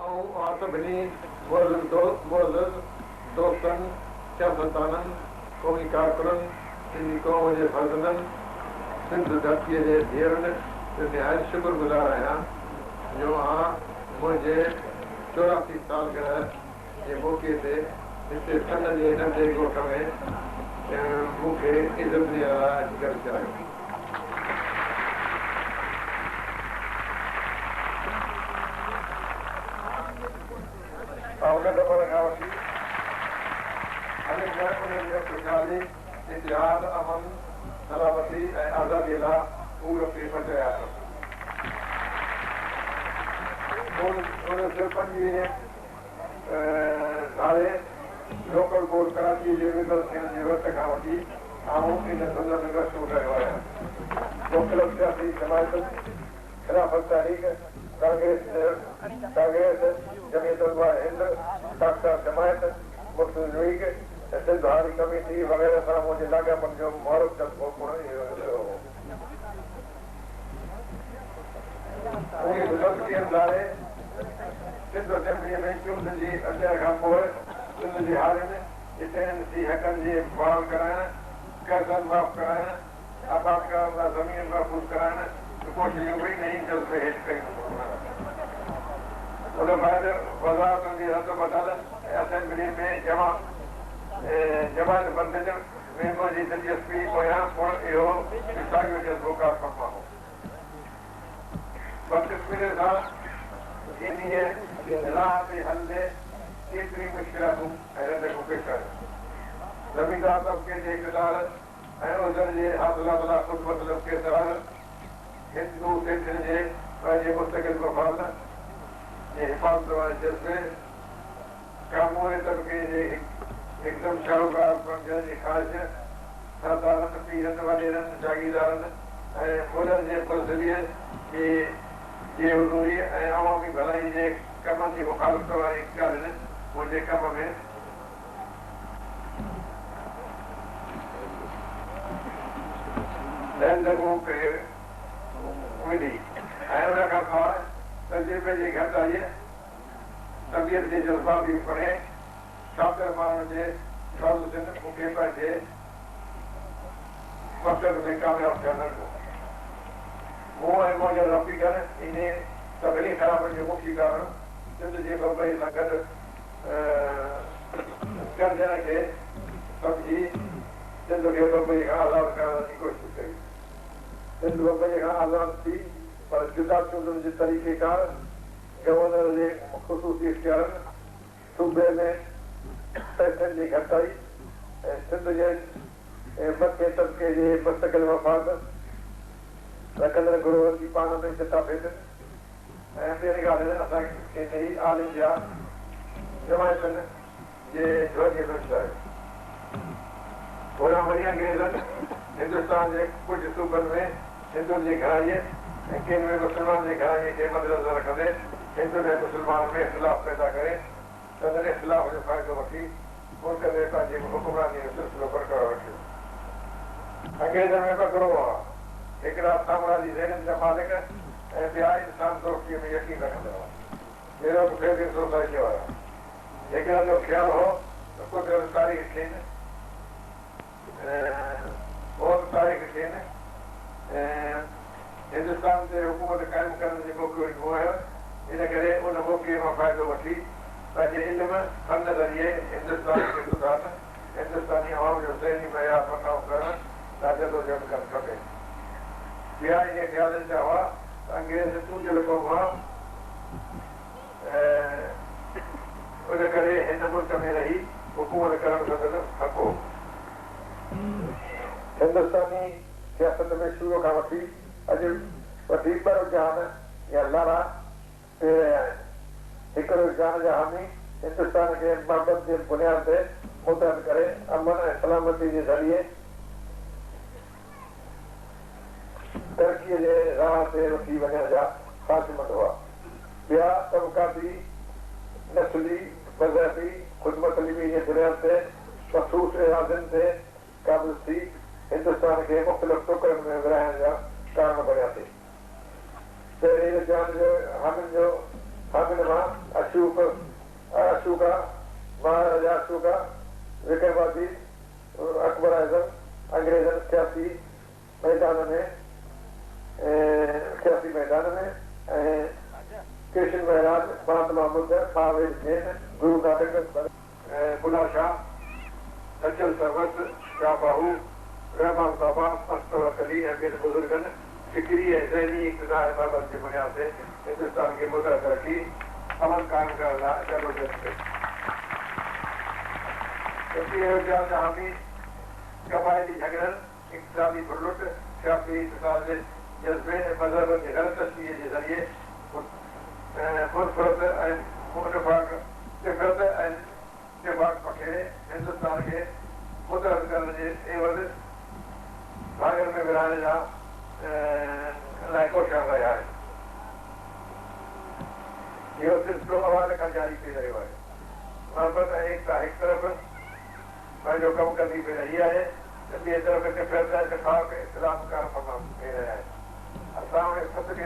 सभिनी दोस्तनि सियासतदाननि क़ौमी कारकुननि सिंधी क़ौम जे फर्ज़ंदनि सिंध धरतीअ जे धीअरुनि निहायत शुक्रगुज़ार आहियां जो मुंहिंजे 84 सालगिरह जे मौक़े ते हिते सन जे नंढे ॻोठ में मूंखे इज़त ॾियण लाइ अची करे चाहियो। उन दफ़े खां वठी इतिहाद अमन सलामती ऐं आज़ादीअ लाइ पूरो क़ीमत रहिया अथसि। 1955 साले लोकल बोर्ड कराची जे विकल थियण जे वक़्त खां वठी इन संदर्भ में गश्त रहियो आहियां। मुख़्तलिफ़ सियासी जमायतुनि ख़िलाफ़त तहरीक कांग्रेस जमीयत उलमा हिंद साख्ता जमायत मुस्लिम लीग सिंध हारी कमेटी वग़ैरह सां मुंहिंजे लाॻापन जो मुबारक जज़्बो पिणु रहियो हो। 1937 साले सिंध असेंबलीअ में चूंडनि जी अचण खां पोइ सिंध जी हारियुनि हिते हक़नि जी बहाल कराइण, कर्ज़नि माफ़ कराइण, आबादकार लाइ ज़मीन महफ़ूज़ कराइण कोशिशूं बि नई जज़्बे हेठि कयूं। उन बैदि वज़ारतुनि जी रद बदल असेंबली में जमायत बंदिजनि में मुंहिंजी दिलचस्पी पोयां पिणु इहो साॻियो जज़्बो कारकर्म हो। बदकिस्मतीअ सां इन्हीअ राह ते हलंदे केतिरी मुश्किलातूं ऐं रंडकूं पेश आहियूं। ज़मीनदार तबिके जे इक़्तिदार ऐं उन्हनि जे हासिलात लाइ ख़ुदि मतिलब किरदार हिंदू सिंधियुनि जे पंहिंजे मुस्तक़िल मफ़ाद जे हिफ़ाज़त वारे जज़्बे कामूरी तबिके जे हिकदमि शाहूकार बणजण जी ख़्वाहिश सरदारनि पीरनि वॾेरनि जागीरदारनि ऐं मुल्हनि जे मुलज़िमीअ जे हुज़ूरी ऐं अवामी भलाई जे कमनि जी मुखालफ़त वारी ॻाल्हियुनि मुंहिंजे कम में लहंदगू मिली ऐं उन खां सवाइ तजुर्बे जी घटिताईअ तबियत जे जज़्बाती पढ़े शातिर माण्हुनि जे फ़र्ज़नि मूंखे पंहिंजे मक़सद में कामयाबु थियणु न ॾिनो। मूं ऐं मुंहिंजा रफ़ीक़न इन सभिनी ख़राबनि जो मुखी कारण सिंध जे बम्बई सां गॾु गॾिजण खे सम्झी सिंध खे बम्बई खां आज़ादु करण जी कोशिशि कई। सिंध बम्बई खां आज़ादु थी पर जुदा चूंडनि जे तरीक़ेकार गवर्नर जे ख़ुसूसी इख्तियारनि सूबे में पैसनि जी घटिताई ऐं सिंध जे मथे तबिके जे मुस्तक़िल मफ़ाद रखंदड़ गुरूअनि जी पाण में चिटाभेट ऐं ॿियनि ॻाल्हियुनि असांखे नई आलिम जा जमायतनि जे ध्वज में चयो। होॾां वरी अंग्रेज़नि हिंदुस्तान जे कुझु सूबनि में हिंदुनि जी घराईअ ऐं कंहिं में मुस्लमान जी घराईअ खे मदनज़र रखंदे हिंदु ऐं मुस्लमान में इख़्तिलाफ़ पैदा करे संदनि इख़्तिलाफ़ जो फ़ाइदो वठी मुल्क में पंहिंजी हुकुमरानी जो सिलसिलो बरक़रार रखियो। अंग्रेज़नि में ॿ गिरोह हुआ, हिकिड़ा साम्राजी ज़हननि जा मालिक ऐं ॿिया इंसान दोस्तीअ में यकीन रखंदा हुआ। ॿियो फेडरल सोसाइटी वारा। हिकिड़नि जो ख़्यालु हो त कुदरत तारीख़ थियनि हिंदुस्तान ते हुकूमत क़ाइमु करण जी मौक़ो ॾिनो आहे। इन करे उन मौक़े मां फ़ाइदो वठी पंहिंजे इल्म फन ज़रिए हिंदुस्तान खे सुधारण, हिंदुस्तानी अवाम जो ज़हनी मयार मक़ाम करणु लाइ जदोजहद करणु खपे। ॿिया इन ख़्यालनि जा हुआ त अंग्रेज़ चूंडियल क़ौम हुआ, उन करे हिन मुल्क में रही हुकूमत करणु संदसि हक़ हो। हिंदुस्तानी सियासत में शुरू खां वठी अॼु वठी ॿ रुझान या लारा रहिया आहिनि। हिकु रुझान जा हामी हिंदुस्तान खे मोहबत जे बुनियाद ते मुतहद करे अमन ऐं सलामती जे ज़रिए तरक़ीअ जे राह ते वठी वञण जा ख़्वाहिशमंद हुआ। ॿिया तबक़ाती नस्ली मज़हबी ख़ुदमतलीमी जे बुनियाद ते मख़सूस इरादनि ते क़ाबिल थी हिंदुस्तान खे मुख़्तलिफ़ टुकड़नि में विराइण जा कारण बणिया थी। पहिरीं रुझान जो हामिल मां अशोका, महाराजा अशोका, विक्रमादित्य, अकबर आजम, अंग्रेजन 88 मैदान में कृष्ण महाराज, महात्मा बुद्ध, महावीर जैन, गुरु नानक, बुला शाह, सचल सरवत, शाह बाहू, रहमान बाबा, मस्तौर अली, अमीर बुजुर्गन, फिक्री जैनी इक़्तिदार बाबत की बुनियाद से हिंदुस्तान की मुद्रा तरक्की अमल कायम करना जबरदस्त है। जहाँ भी कबायली झगड़न, इक़्तिसादी बुरलुट, सियासी इक़्तिसाद जज्बे, मज़हब के गलत तस्वीर के ज़रिए मुनफ़रद ऐं इत्तिफ़ाक़ पखेड़े हिंदुस्तान के मुतहद करण जे एवज़ भाङनि में विरहाइण जा लाइ कोशिश रहिया आहिनि। इहो सिलसिलो अवाल खां जारी थी रहियो आहे। मोहबत ऐं एकता हिकु तरफ़ पंहिंजो कमु कंदी पई रही आहे त ॿिए तरफ़ इत्तिफ़ाक़ इस्लाम कार तमामु थी रहिया आहिनि। असां उन सभिनी